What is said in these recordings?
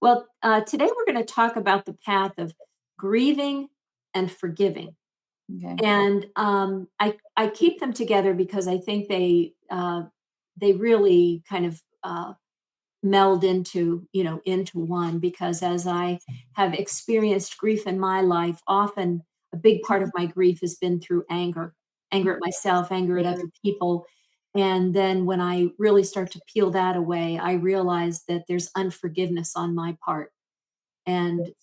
Well, today we're going to talk about the path of grieving and forgiving, Okay. and I keep them together because I think they really kind of meld into one. Because as I have experienced grief in my life, often a big part of my grief has been through anger at myself, anger at Yeah. other people. And then when I really start to peel that away, I realize that there's unforgiveness on my part, and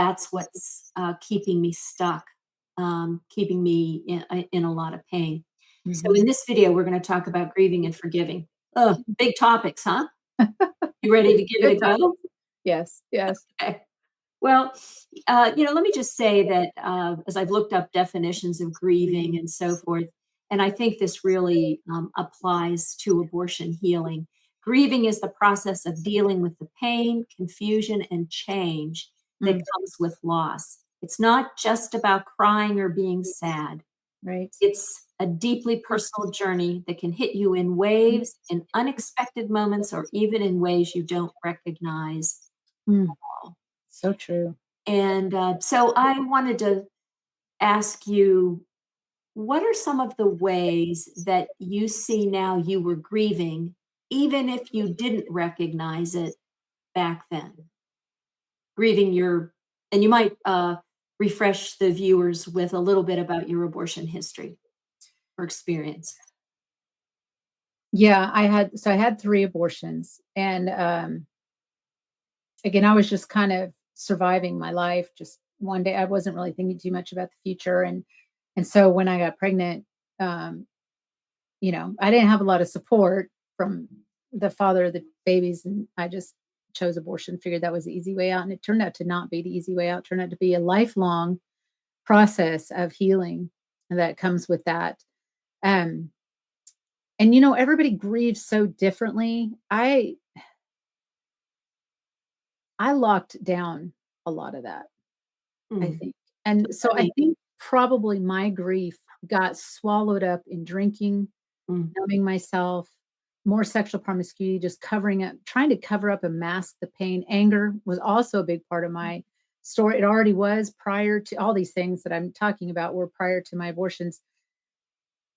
that's what's keeping me stuck, keeping me in a lot of pain. So Mhm. in this video, we're going to talk about grieving and forgiving. Oh, big topics, huh? You ready to give Good it a topic. go? Yes, yes. Okay. Well, let me just say that as I've looked up definitions of grieving and so forth, and I think this really applies to abortion healing. Grieving is the process of dealing with the pain, confusion, and change that Mm, comes with loss. It's not just about crying or being sad. right. It's a deeply personal journey that can hit you in waves, in unexpected moments, or even in ways you don't recognize. Mm, so true. And so I wanted to ask you, what are some of the ways that you see now you were grieving, even if you didn't recognize it back then? Grieving and you might refresh the viewers with a little bit about your abortion history or experience. Yeah, I had 3 abortions, and, again, I was just kind of surviving my life, just one day I wasn't really thinking too much about the future, and so when I got pregnant, um, I didn't have a lot of support from the father of the babies, and I just chose abortion, figured that was the easy way out, and it turned out to not be the easy way out, it turned out to be a lifelong process of healing that comes with that. Um, and everybody grieves so differently. I locked down a lot of that, I Mm. think. What And does so that I mean? think probably my grief got swallowed up in drinking, Mm. numbing myself, more sexual promiscuity, just covering up, trying to cover up and mask the pain. Anger was also a big part of my story. It already was prior to all these things that I'm talking about were prior to my abortions,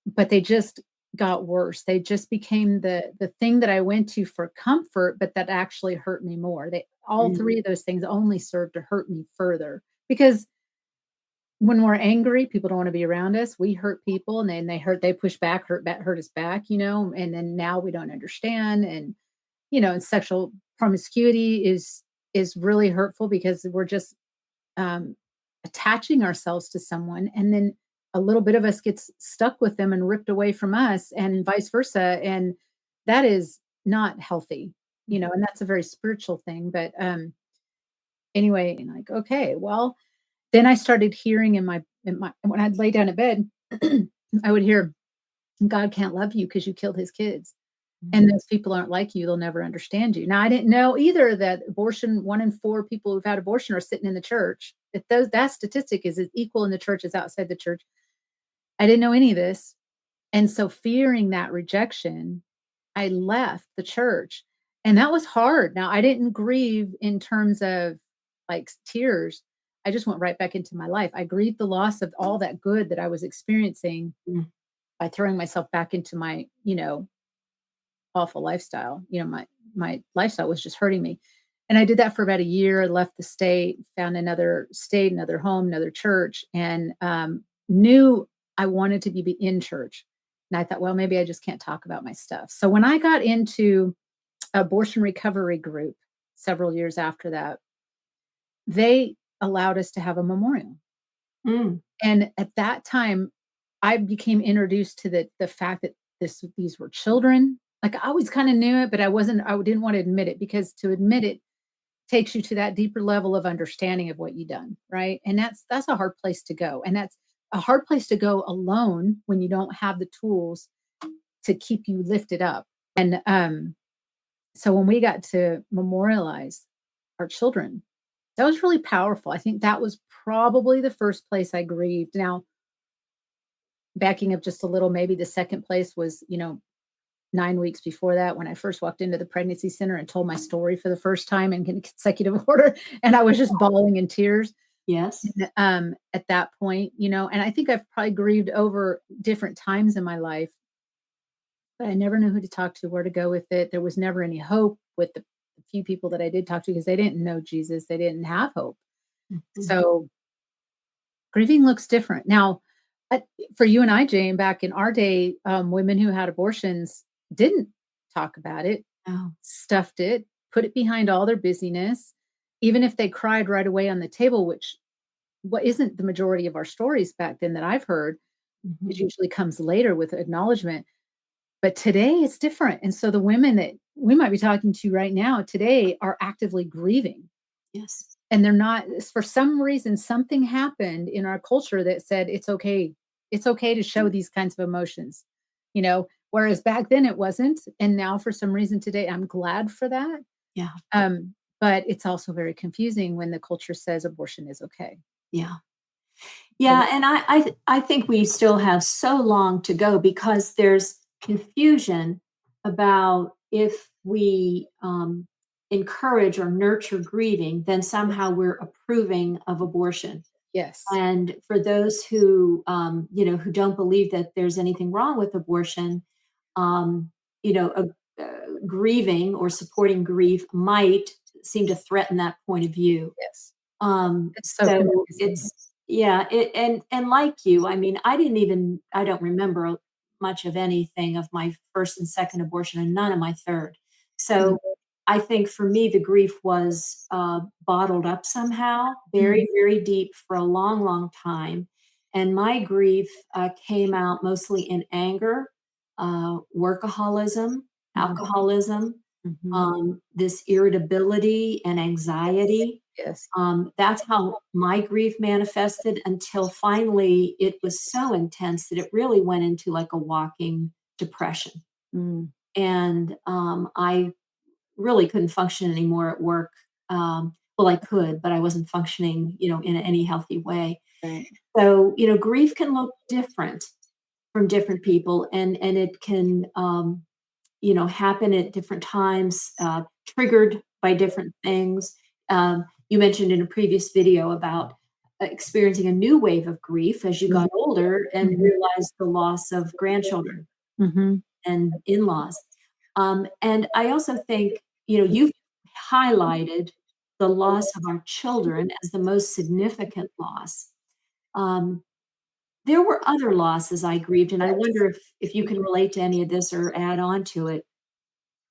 but they just got worse. They just became the thing that I went to for comfort, but that actually hurt me more. They all Mm. 3 of those things only served to hurt me further because when we're angry, people don't wanna be around us. We hurt people, and then they push back, hurt us back, and then now we don't understand, and sexual promiscuity is really hurtful because we're just, um, attaching ourselves to someone, and then a little bit of us gets stuck with them and ripped away from us, and vice versa, and that is not healthy, and that's a very spiritual thing, but, anyway, like, okay, well, then I started hearing in my when I'd lay down in bed, I would hear, "God can't love you because you killed his kids, Mm. and those people aren't like you, they'll never understand you." Now, I didn't know either that 1 in 4 people who've had abortion are sitting in the church. If that statistic is as equal in the church as outside the church. I didn't know any of this, and so fearing that rejection, I left the church, and that was hard. Now, I didn't grieve in terms of, like, tears. I just went right back into my life. I grieved the loss of all that good that I was experiencing Mm. by throwing myself back into my, awful lifestyle. My lifestyle was just hurting me. And I did that for about a year. I left the state, found another state, another home, another church, and knew I wanted to be in church. And I thought, well, maybe I just can't talk about my stuff. So when I got into abortion recovery group several years after that, they allowed us to have a memorial. Mm. And at that time, I became introduced to the fact that these were children. Like, I always kinda knew it, but I didn't wanna admit it because to admit it takes you to that deeper level of understanding of what you done, right? And that's a hard place to go, and that's a hard place to go alone when you don't have the tools to keep you lifted up. And, so when we got to memorialize our children, that was really powerful. I think that was probably the first place I grieved. Now, backing up just a little, maybe the second place was, 9 weeks before that when I first walked into the pregnancy center and told my story for the first time in consecutive order, and I was just bawling in tears. Yes. And, at that point, and I think I've probably grieved over different times in my life, but I never knew who to talk to, where to go with it. There was never any hope with the few people that I did talk to because they didn't know Jesus. They didn't have hope. Mhm. So grieving looks different. Now, uh, for you and I, Jane, back in our day, women who had abortions didn't talk about it, Oh. stuffed it, put it behind all their busyness. Even if they cried right away on the table, which what isn't the majority of our stories back then that I've heard, it Mhm. usually comes later with acknowledgement. But today it's different. And so the women that we might be talking to right now today are actively grieving. Yes. And they're not, for some reason, something happened in our culture that said it's okay. It's okay to show these kinds of emotions, whereas back then it wasn't. And now for some reason today, I'm glad for that. Yeah. But it's also very confusing when the culture says abortion is okay. Yeah. So Yeah, and I think we still have so long to go because there's confusion about if we, encourage or nurture grieving, then somehow we're approving of abortion. yes. And for those who, who don't believe that there's anything wrong with abortion, um, you know, uh, grieving or supporting grief might seem to threaten that point of view. Yes. It's so So confusing. it's yeah, and like you, I mean, I don't remember much of anything of my first and second abortion and none of my third. Mm, So I think for me, the grief was bottled up somehow, mm, very, very deep for a long, long time. And my grief came out mostly in anger, workaholism, mm, alcoholism, mhm. this irritability and anxiety. Yes. That's how my grief manifested until finally it was so intense that it really went into like a walking depression. Mm, And I really couldn't function anymore at work. Well, I could, but I wasn't functioning, in any healthy way. right. So, grief can look different from different people, and it can, happen at different times, triggered by different things. You mentioned in a previous video about experiencing a new wave of grief as you Mhm, got older and mhm, realized the loss of grandchildren mhm. and in-laws. And I also think, you've highlighted the loss of our children as the most significant loss. Um, there were other losses I grieved, and I Yes. wonder if you can relate to any of this or add on to it.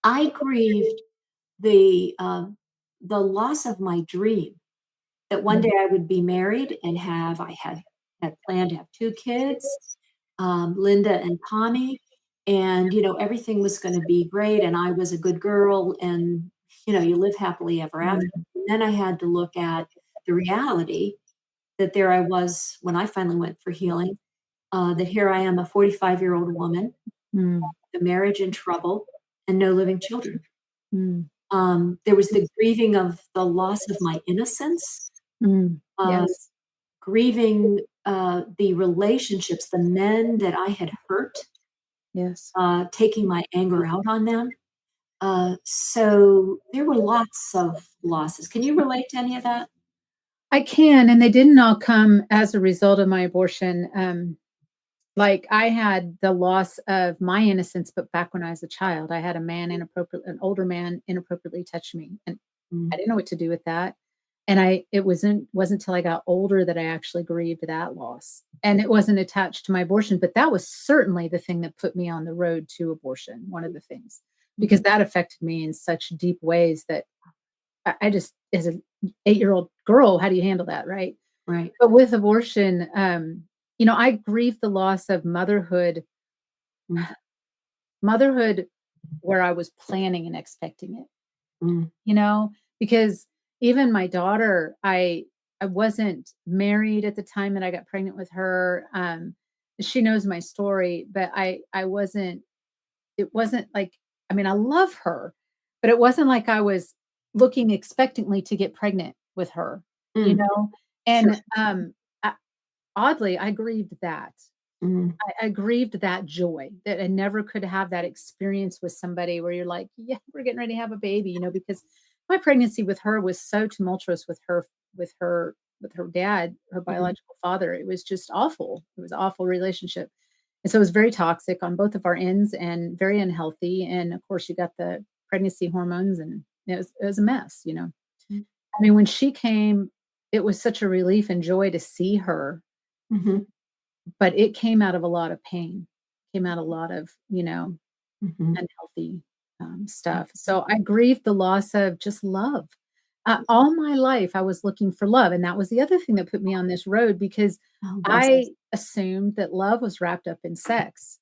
I grieved the loss of my dream that one Mm, day I would be married and I had planned to have 2 kids, Linda and Tommy, and, everything was gonna be great, and I was a good girl, and, you live happily ever after. mm, And then I had to look at the reality that there I was when I finally went for healing, that here I am, a 45-year-old woman, mm, the marriage in trouble, and no living children. mm, There was the grieving of the loss of my innocence, mm. uh, Yes. grieving, the relationships, the men that I had hurt, Yes. taking my anger out on them. So there were lots of losses. Can you relate to any of that? I can, and they didn't all come as a result of my abortion. Like, I had the loss of my innocence, but back when I was a child, I had an older man inappropriately touch me, and I Mm, didn't know what to do with that. And it wasn't till I got older that I actually grieved that loss. And it wasn't attached to my abortion, but that was certainly the thing that put me on the road to abortion, one of the things, because mhm, that affected me in such deep ways that I just, as an 8-year-old girl, how do you handle that, right? right. But with abortion, I grieve the loss of Mm, motherhood where I was planning and expecting it, mm, you know, because even my daughter, I wasn't married at the time that I got pregnant with her. She knows my story, but I wasn't it wasn't like, I mean, I love her, but it wasn't like I was looking expectantly to get pregnant with her, you mm, know? sure. And, I oddly, I grieved that. Mm, I grieved that joy that I never could have that experience with somebody where you're like, "Yeah, we're getting ready to have a baby," because my pregnancy with her was so tumultuous with her with her dad, her mhm, biological father. It was just awful. It was an awful relationship. And so it was very toxic on both of our ends and very unhealthy. And of course, you got the pregnancy hormones and it was a mess. mm, I mean, when she came, it was such a relief and joy to see her, mhm, but it came out of a lot of pain, came out a lot of, mhm, unhealthy, stuff. So I grieved the loss of just love. All my life, I was looking for love, and that was the other thing that put me on this road because oh, bless. I assumed that love was wrapped up in sex.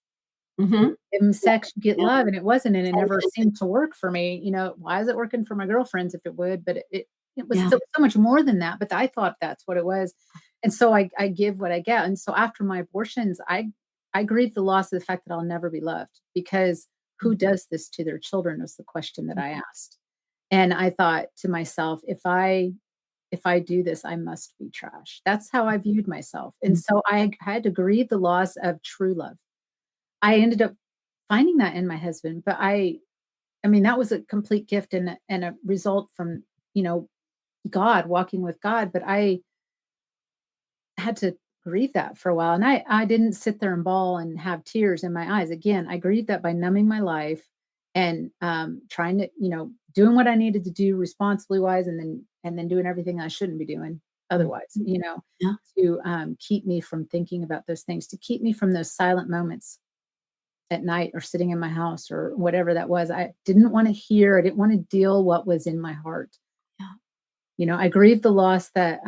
Mhm. In Yeah, sex, you get yeah, love, and it wasn't, and it never attention. seemed to work for me. Why is it working for my girlfriends if it would? But it was Yeah, so much more than that. But I thought that's what it was, and so I give what I get. And so after my abortions, I grieve the loss of the fact that I'll never be loved because who mhm, does this to their children was the question that I mhm, asked, and I thought to myself, if I do this, I must be trash. That's how I viewed myself, and mhm, so I had to grieve the loss of true love. I ended up finding that in my husband, but I mean, that was a complete gift and a result from, you know, God, walking with God, but I had to grieve that for a while, and I didn't sit there and bawl and have tears in my eyes. Again, I grieved that by numbing my life and, trying to, doing what I needed to do responsibly wise and then doing everything I shouldn't be doing otherwise, mhm. Yeah, to, keep me from thinking about those things, to keep me from those silent moments at night or sitting in my house or whatever that was. I didn't want to hear, I didn't want to deal what was in my heart. yeah. I grieved the loss that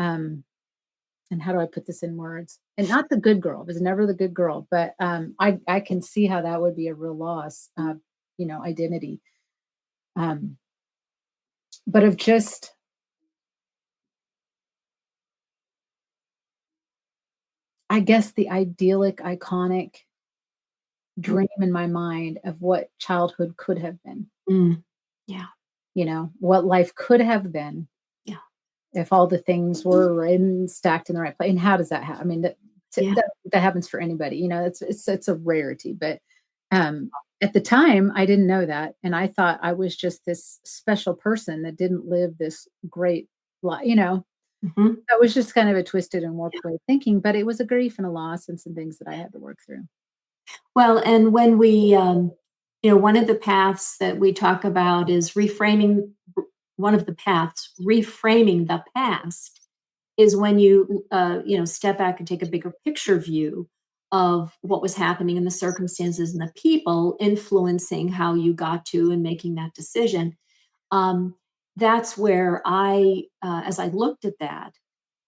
and how do I put this in words? And not the good girl, it was never the good girl, but I can see how that would be a real loss of, identity. Um, but of just I guess the idyllic, iconic Mm, dream in my mind of what childhood could have been, mm. Yeah, what life could have been yeah, if all the things were in stacked in the right place. And how does that happen? I mean, yeah. that happens for anybody. It's a rarity. But um, at the time, I didn't know that, and I thought I was just this special person that didn't live this great life. Mhm. That was just kind of a twisted and warped way of thinking. But it was a grief and a loss and some things that I had to work through. Well, and when we, one of the paths that we talk about is one of the paths, reframing the past, is when you step back and take a bigger picture view of what was happening and the circumstances and the people influencing how you got to and making that decision. Um, that's where as I looked at that,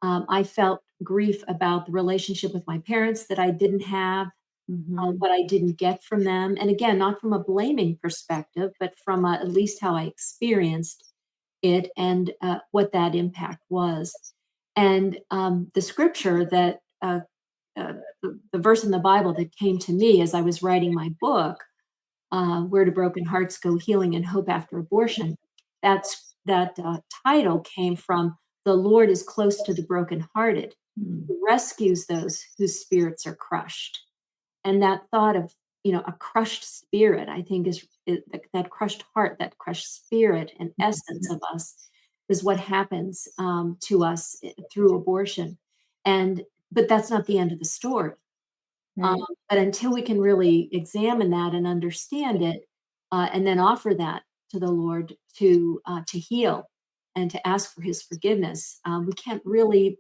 I felt grief about the relationship with my parents that I didn't have, Hmm. what I didn't get from them. And again, not from a blaming perspective, but from at least how I experienced it and what that impact was. And the scripture the verse in the Bible that came to me as I was writing my book, Where Do Broken Hearts Go, Healing and Hope After Abortion, that title came from the Lord is close to the brokenhearted, Mm. who rescues those whose spirits are crushed. And that thought of, a crushed spirit, I think that crushed heart, that crushed spirit and essence of us is what happens to us through abortion. And but that's not the end of the story. Um, Right. but until we can really examine that and understand it, and then offer that to the Lord to heal and to ask for His forgiveness, we can't really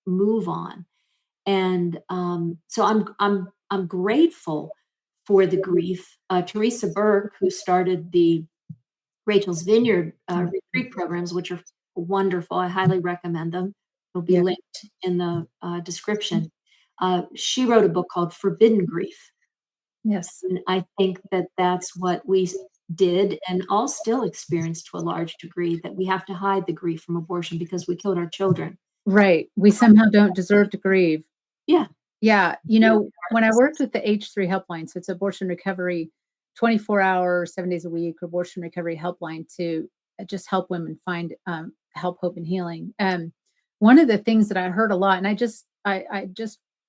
move on. And so I'm grateful for the grief. Teresa Burke, who started the Rachel's Vineyard Mhm. retreat programs, which are wonderful. I highly recommend them. They'll be Yep. linked in the description. She wrote a book called Forbidden Grief. Yes. And I think that that's what did and all still experience to a large degree, that we have to hide the grief from abortion because we killed our children. Right. We somehow don't deserve to grieve. Yeah. Yeah, Yeah. when I worked with the H3 helpline, so it's abortion recovery, 24 hours, 7 days a week, abortion recovery helpline to just help women find help, hope, and healing. One of the things that I heard a lot, and I just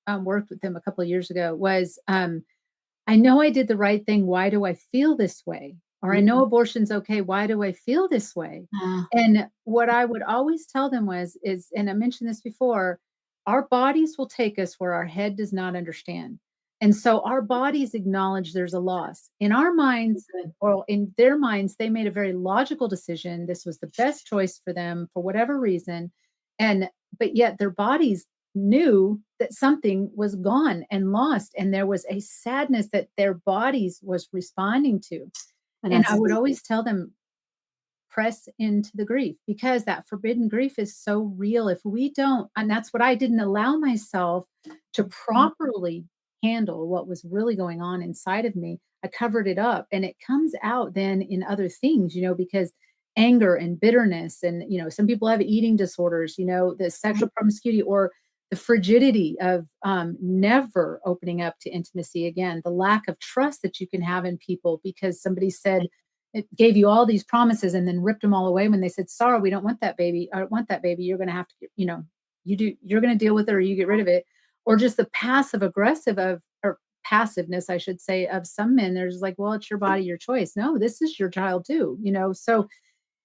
worked with them a couple of years ago was, I know I did the right thing. Why do I feel this way? Or I know Mhm. abortion's okay. Why do I feel this way? Ah, And what I would always tell them was, is, and I mentioned this before, our bodies will take us where our head does not understand. And so our bodies acknowledge there's a loss. In our minds, good. or in their minds, they made a very logical decision. This was the best choice for them for whatever reason. And, but yet their bodies knew that something was gone and lost, and there was a sadness that their bodies was responding to. And And that's I would always tell them, press into the grief, because that forbidden grief is so real. If we don't, and that's what I didn't allow myself to properly handle what was really going on inside of me. I covered it up, and it comes out then in other things, because anger and bitterness, and some people have eating disorders, the sexual promiscuity, or the frigidity of never opening up to intimacy again, the lack of trust that you can have in people because somebody said, it gave you all these promises and then ripped them all away when they said, "Sorry, we don't want that baby. I don't want that baby. You're going to have to, you're going to deal with it, or you get rid of it." Or just the passive aggressive of, or passiveness, I should say, of some men. They're just like, "Well, it's your body, your choice." No, this is your child too. So,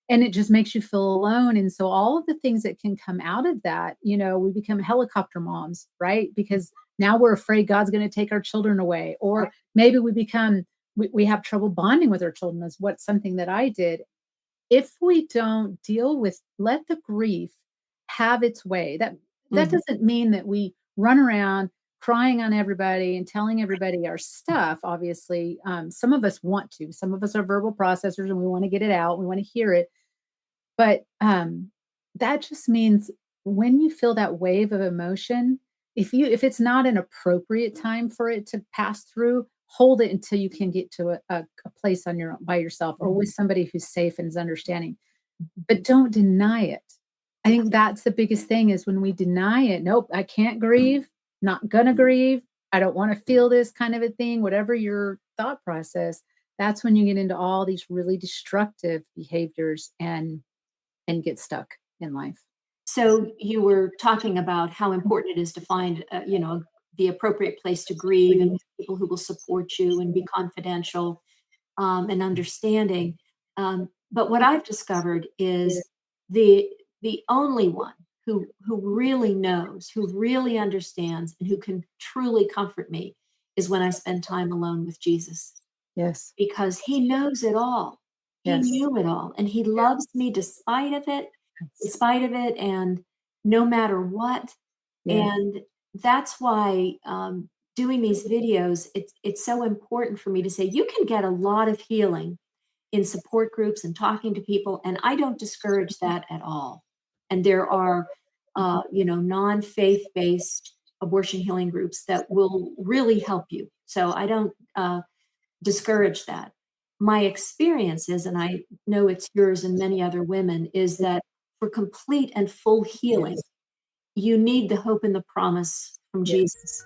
and it just makes you feel alone. And so all of the things that can come out of that, we become helicopter moms, right? Because now we're afraid God's going to take our children away. Or maybe we have trouble bonding with our children, is what something that I did. If we don't deal with, let the grief have its way. That Mhm. doesn't mean that we run around crying on everybody and telling everybody our stuff. Obviously, some of us want to. Some of us are verbal processors, and we want to get it out. We want to hear it. But, that just means when you feel that wave of emotion, if it's not an appropriate time for it to pass through, hold it until you can get to a place on your own by yourself, or with somebody who's safe and is understanding, but don't deny it. I Yeah. think that's the biggest thing, is when we deny it. "Nope, I can't grieve, not gonna grieve, I don't wanna feel this," kind of a thing, whatever your thought process, that's when you get into all these really destructive behaviors and get stuck in life. So you were talking about how important it is to find, the appropriate place to grieve and people who will support you and be confidential, and understanding. But what I've discovered is the the only one who really knows, who really understands, and who can truly comfort me is when I spend time alone with Jesus, Yes. because he knows it all. He Yes. knew it all, and he loves me Yes. despite of it, and no matter what. Yes. And that's why, doing these videos, it's so important for me to say, you can get a lot of healing in support groups and talking to people, and I don't discourage that at all. And there are, non-faith-based abortion healing groups that will really help you. So I don't, discourage that. My experience is, and I know it's yours and many other women, is that for complete and full healing, Yes. you need the hope and the promise from Yes. Jesus.